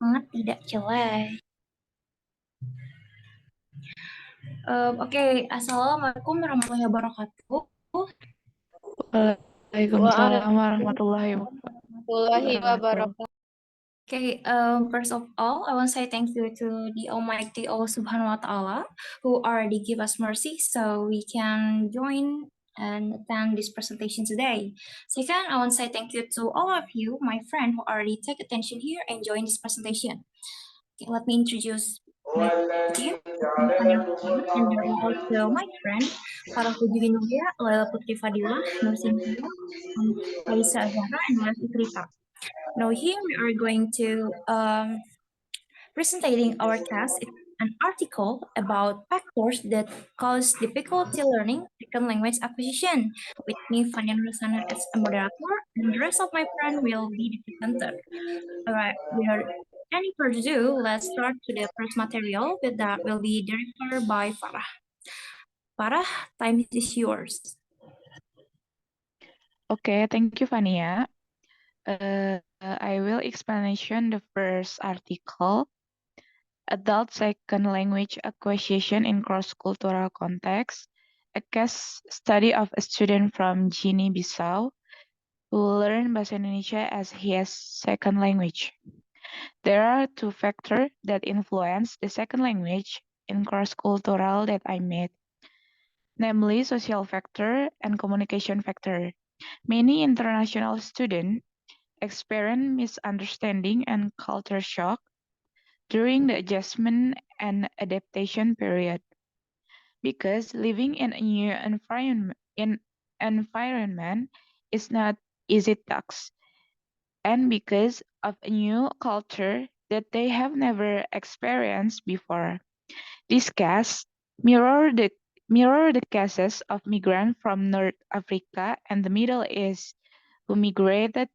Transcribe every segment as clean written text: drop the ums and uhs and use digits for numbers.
Sangat tidak jelas. Oke, Assalamualaikum warahmatullahi wabarakatuh. Waalaikumsalam warahmatullahi wabarakatuh. wabarakatuh. Okay, first of all, I want to say thank you to the Almighty Allah Subhanahu wa Ta'ala who already give us mercy so we can join and attend this presentation today. Second, I want to say thank you to all of you, my friend, who already take attention here and join this presentation. Okay, let me introduce my team. And there are also my friend, Farah Puji Nuria, Laila Putri Fadila, Nur Sintia, and Raisa Zahra, and Lesti Trita. Now here we are going to presenting our task is an article about factors that cause difficulty learning second language acquisition. With me, Fania Nursanar as a moderator, and the rest of my friend will be the presenter. All right, without any further ado, let's start to the first material that will be delivered by Farah. Farah, time is yours. Okay, thank you, Fania. I will explanation the first article, Adult Second Language Acquisition in Cross-Cultural Context, a case study of a student from Guinea-Bissau who learned Bahasa Indonesia as his second language. There are two factors that influence the second language in cross-cultural that I made, namely social factor and communication factor. Many international students experience misunderstanding and culture shock during the adjustment and adaptation period because living in a new environment is not easy task, and because of a new culture that they have never experienced before. This case mirror the cases of migrants from North Africa and the Middle East who migrated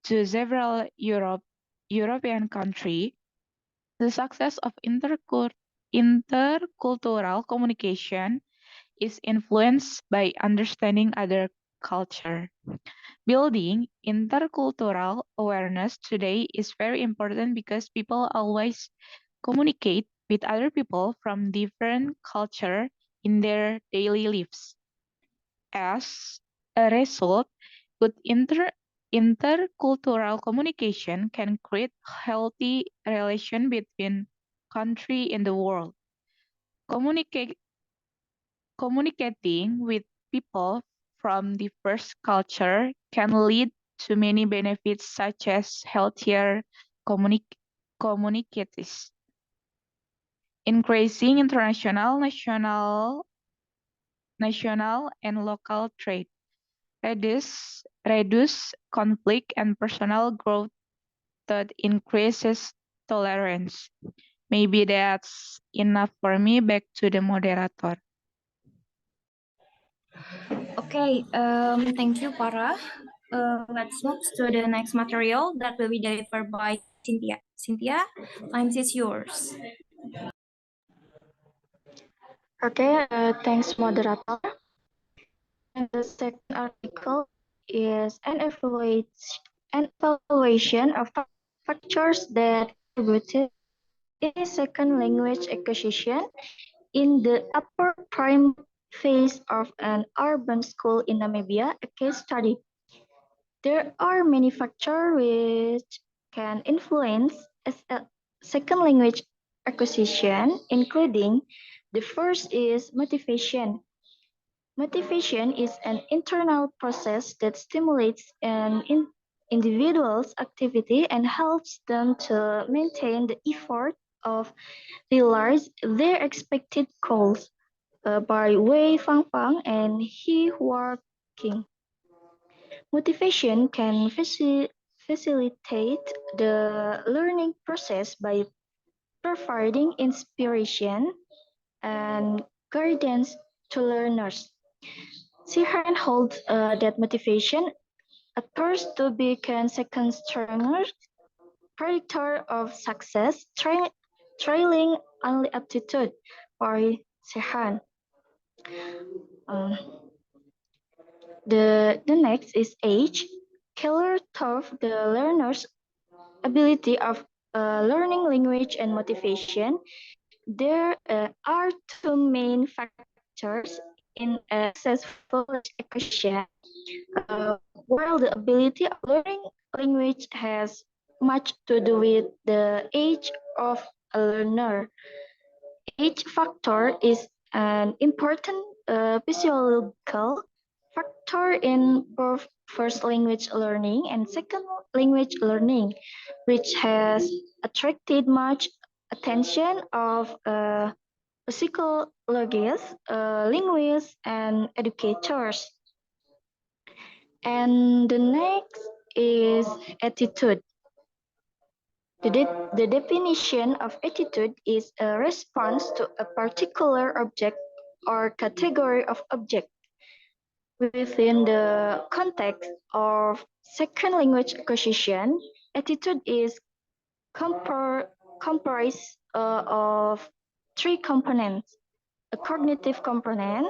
to several European countries. The success of intercultural communication is influenced by understanding other culture. Building intercultural awareness today is very important because people always communicate with other people from different culture in their daily lives. As a result, good intercultural communication can create healthy relation between countries in the world. Communicating with people from diverse culture can lead to many benefits such as healthier communities, increasing international, national, and local trade, reduce conflict and personal growth that increases tolerance. Maybe that's enough for me. Back to the moderator. Okay, thank you, Farah. Let's move to the next material that will be delivered by Cynthia. Cynthia, time is yours. Okay, thanks, moderator. And the second article is an evaluation of factors that contributed in second language acquisition in the upper primary phase of an urban school in Namibia, a case study. There are many factors which can influence a second language acquisition, including the first is motivation. Motivation is an internal process that stimulates an individual's activity and helps them to maintain the effort of realize their expected goals by Wei Fangfang and He Working. Motivation can facilitate the learning process by providing inspiration and guidance to learners. Sihan holds that motivation appears to be a second stronger predictor of success, trailing only aptitude by Sihan. The next is age. Keller thought the learner's ability of learning language and motivation, there are two main factors in a successful language acquisition. While the ability of learning language has much to do with the age of a learner, age factor is an important physiological factor in both first language learning and second language learning, which has attracted much attention of psychologists, linguists, and educators. And the next is attitude. The definition of attitude is a response to a particular object or category of object. Within the context of second language acquisition, attitude is comprised of three components: a cognitive component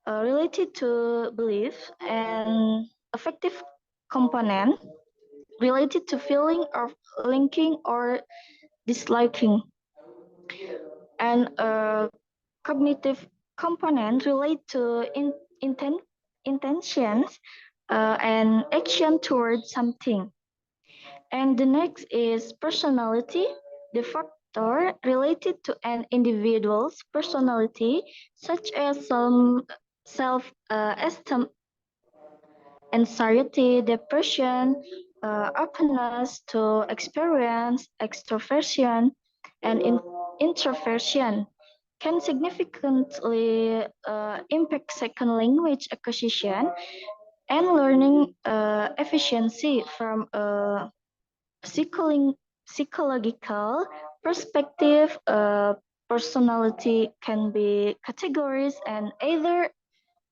related to belief, and affective component related to feeling of linking or disliking, and a cognitive component related to intentions and action towards something. And the next is personality, the factor related to an individual's personality, such as some self-esteem, anxiety, depression, openness to experience, extroversion, and introversion can significantly impact second language acquisition and learning efficiency from a psychological perspective. Personality can be categorized and either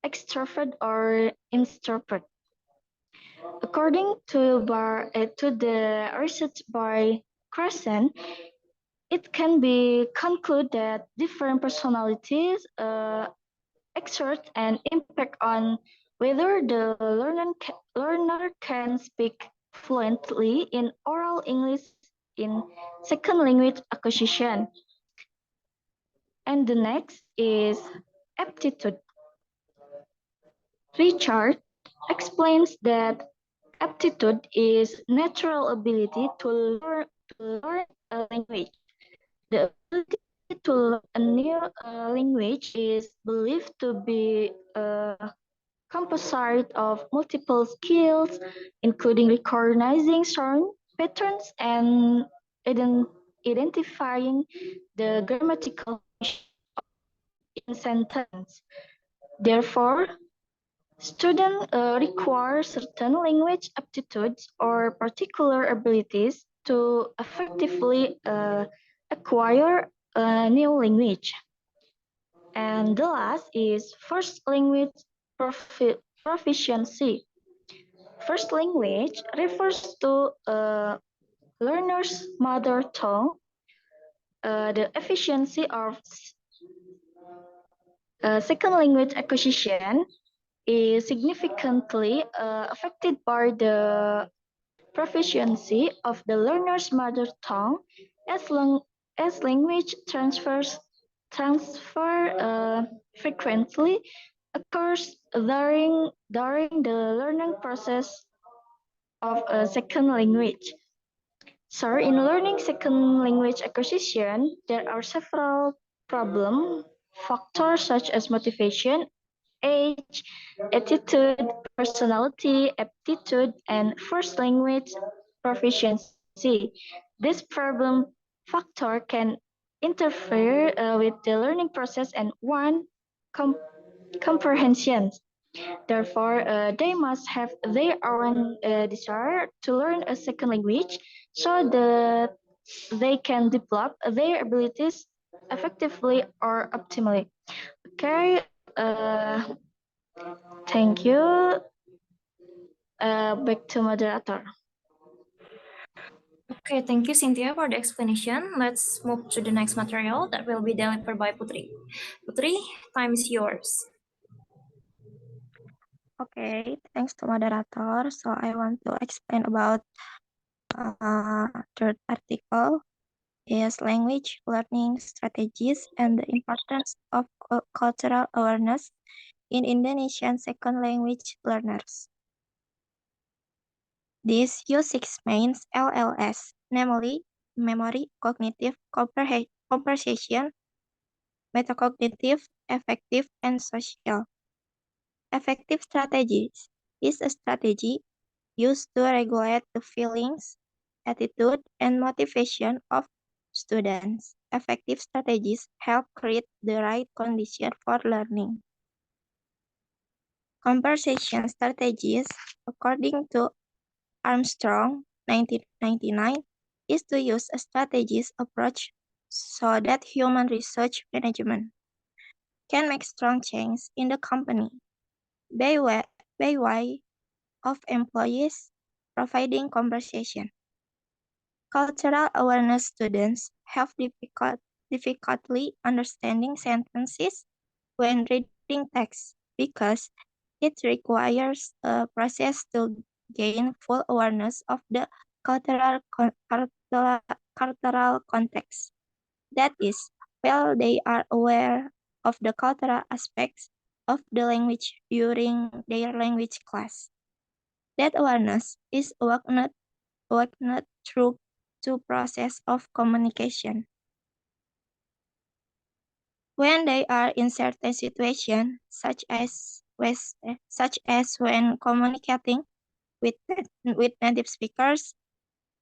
extrovert or introvert. According to the research by Crescent, it can be concluded that different personalities exert an impact on whether the learner can speak fluently in oral English in second language acquisition. And the next is aptitude. Richard explains that aptitude is natural ability to learn a language. The ability to learn a new language is believed to be a composite of multiple skills, including recognizing sound patterns and identifying the grammatical function of words in sentence. Therefore, students require certain language aptitudes or particular abilities to effectively acquire a new language. And the last is first language proficiency. First language refers to a learner's mother tongue. The efficiency of second language acquisition is significantly affected by the proficiency of the learner's mother tongue as long as language transfer frequently occurs during the learning process of a second language. So in learning second language acquisition, there are several problem factors such as motivation, age, attitude, personality, aptitude, and first language proficiency. This problem factor can interfere with the learning process and one com- comprehension. Therefore, they must have their own desire to learn a second language so that they can develop their abilities effectively or optimally. Okay, thank you. Back to moderator. Okay, thank you, Cynthia, for the explanation. Let's move to the next material that will be delivered by Putri. Putri, time is yours. Okay, thanks to moderator. So I want to explain about Third article is language learning strategies and the importance of cultural awareness in Indonesian second language learners. This use six main LLS, namely memory, cognitive, comprehension, metacognitive, affective, and social. Effective strategies is a strategy used to regulate the feelings, attitude, and motivation of students. Effective strategies help create the right condition for learning. Conversation strategies, according to Armstrong, 1999, is to use a strategies approach so that human research management can make strong change in the company by way of employees providing conversation. Cultural awareness students have difficulty understanding sentences when reading text because it requires a process to gain full awareness of the cultural context. That is, while they are aware of the cultural aspects of the language during their language class. That awareness is awakened through two process of communication. When they are in certain situations, such as when communicating with native speakers,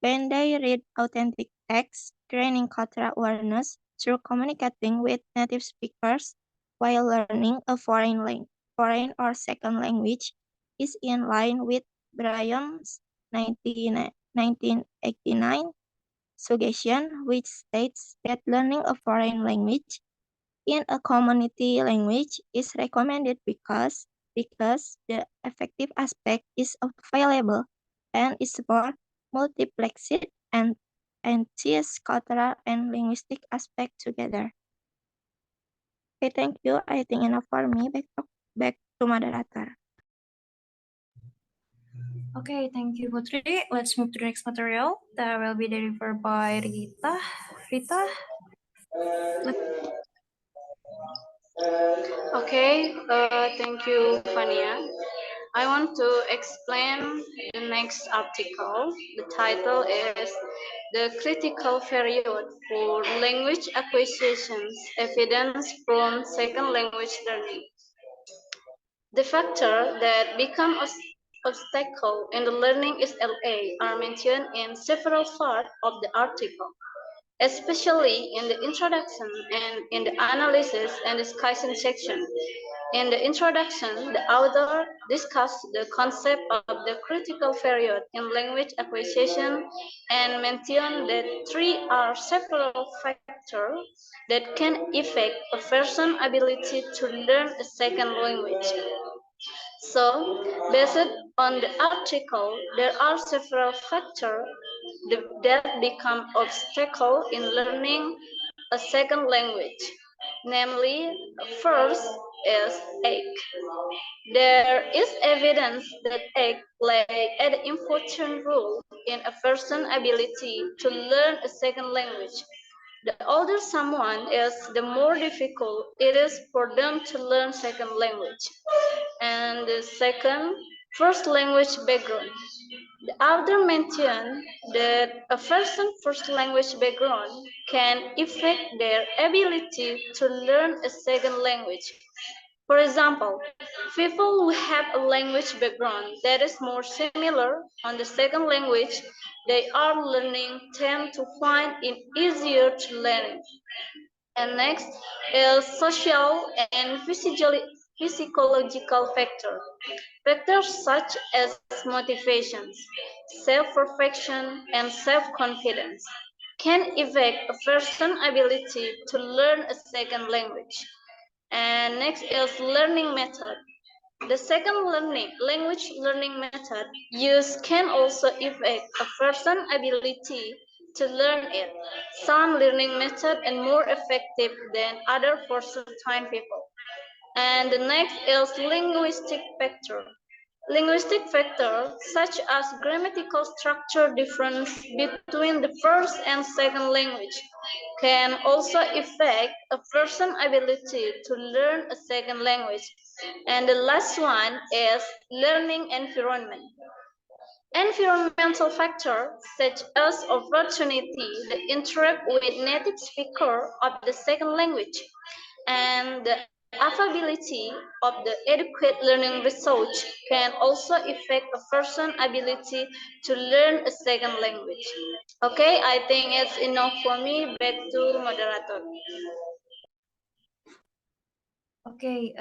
when they read authentic text, training cultural awareness through communicating with native speakers while learning a foreign or second language is in line with Bryan's 1989 suggestion, which states that learning a foreign language in a community language is recommended because the effective aspect is available and is more multiplexed and sees cultural and linguistic aspect together. Okay, thank you. I think enough for me. Back to moderator. Okay, thank you, Putri. Let's move to the next material that will be delivered by Rita. Rita? Okay, thank you, Fania. I want to explain the next article. The title is The Critical Period for Language Acquisitions, Evidence from Second Language Learning. The factors that become obstacle in the learning SLA are mentioned in several parts of the article, especially in the introduction and in the analysis and discussion section. In the introduction, the author discussed the concept of the critical period in language acquisition and mentioned that three are several factors that can affect a person's ability to learn a second language. So, based on the article, there are several factors that become obstacle in learning a second language. Namely, first is age. There is evidence that age plays an important role in a person's ability to learn a second language. The older someone is, the more difficult it is for them to learn second language. And the second, first language background. The author mentioned that a person's first language background can affect their ability to learn a second language. For example, people who have a language background that is more similar on the second language they are learning tend to find it easier to learn. And next is social and physiological factors. Factors such as motivations, self-perfection, and self-confidence can affect a person's ability to learn a second language. And next is learning method. The second language learning method used can also affect a person's ability to learn it. Some learning methods are more effective than other for certain people. And the next is linguistic factor. Linguistic factors, such as grammatical structure difference between the first and second language, can also affect a person's ability to learn a second language. And the last one is learning environment. Environmental factors such as opportunity to interact with native speakers of the second language and the availability of the adequate learning resource can also affect a person's ability to learn a second language. Okay, I think it's enough for me. Back to moderator. Okay,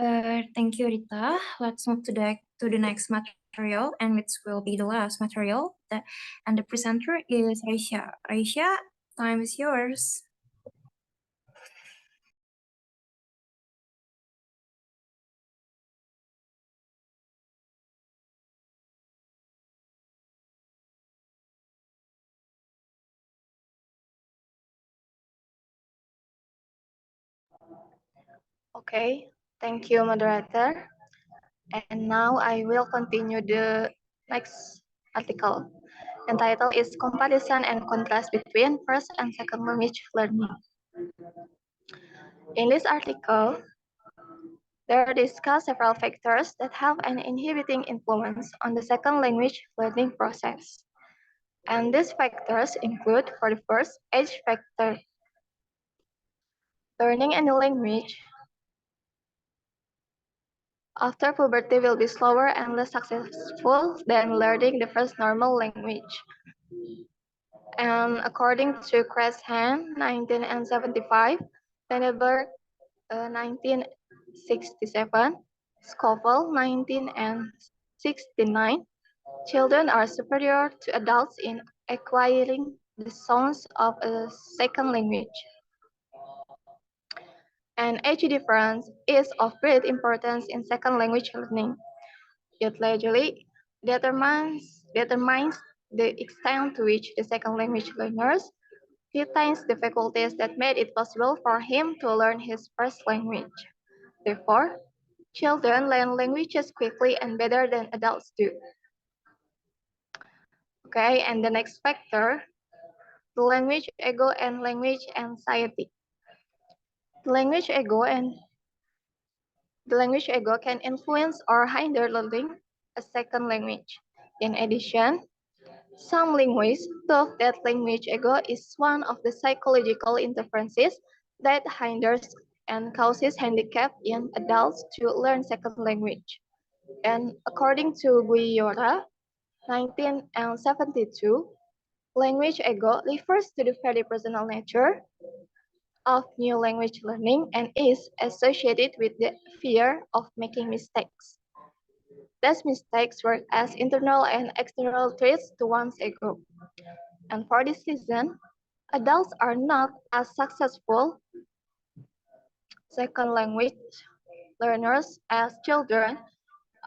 thank you, Rita. Let's move to the next material, and which will be the last material. And the presenter is Raisha. Raisha, time is yours. Okay, thank you, moderator. And now I will continue the next article. And title is Comparison and Contrast Between First and Second Language Learning. In this article, there discuss several factors that have an inhibiting influence on the second language learning process. And these factors include, for the first, age factor. Learning any language after puberty will be slower and less successful than learning the first normal language. And according to Creshan, 1975, Penneberg, 1967, Scoville, 1969, children are superior to adults in acquiring the sounds of a second language. And age difference is of great importance in second language learning. It largely determines the extent to which the second language learners retains the faculties that made it possible for him to learn his first language. Therefore, children learn languages quickly and better than adults do. Okay, and the next factor, the language ego and language anxiety. The language ego can influence or hinder learning a second language. In addition, some linguists thought that language ego is one of the psychological interferences that hinders and causes handicap in adults to learn second language. And according to Guiora, 1972, language ego refers to the very personal nature of new language learning and is associated with the fear of making mistakes. These mistakes work as internal and external threats to one's ego. And for this reason, adults are not as successful second language learners as children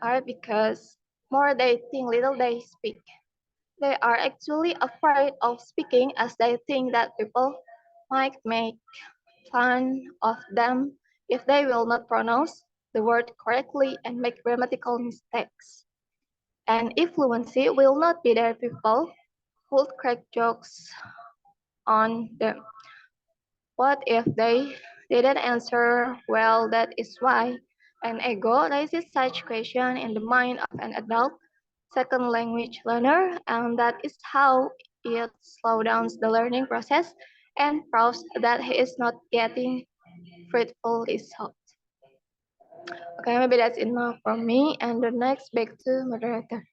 are because more they think, little they speak. They are actually afraid of speaking as they think that people might make fun of them if they will not pronounce the word correctly and make grammatical mistakes. And if fluency will not be there, people would crack jokes on them. What if they didn't answer well? That is why an ego raises such question in the mind of an adult second language learner, and that is how it slows down the learning process and proves that he is not getting fruitful results. Okay, maybe that's enough from me. And the next, back to moderator.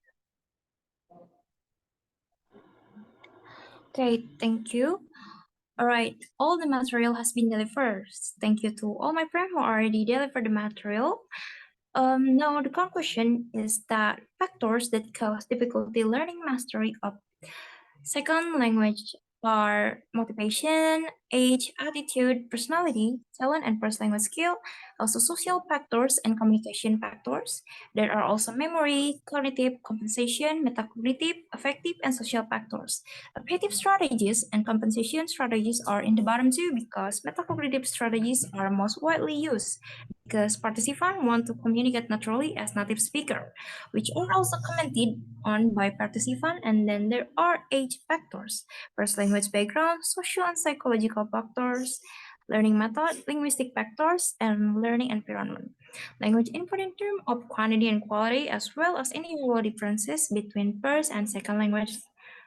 Okay, thank you. All right, all the material has been delivered. Thank you to all my friends who already delivered the material. Now the conclusion is that factors that cause difficulty learning mastery of second language are motivation, age, attitude, personality, talent, and first language skill, also social factors and communication factors. There are also memory, cognitive, compensation, metacognitive, affective, and social factors. Affective strategies and compensation strategies are in the bottom two because metacognitive strategies are most widely used because participants want to communicate naturally as native speaker, which are also commented on by participants. And then there are age factors, first language background, social and psychological factors, learning method, linguistic factors, and learning environment. Language input in terms of quantity and quality, as well as individual differences between first and second language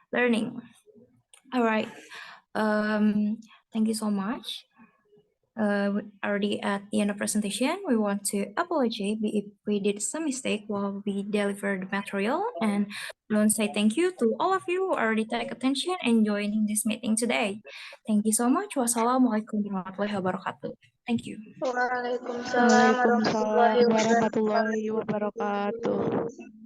learning. All right. Thank you so much. Already at the end of presentation, we want to apologize if we did some mistake while we delivered the material, and we want to say thank you to all of you who already take attention and joining this meeting today. Thank you so much. Wassalamualaikum warahmatullahi wabarakatuh. Thank you. Waalaikumsalam Waalaikumsalam warahmatullahi warahmatullahi wabarakatuh. wabarakatuh.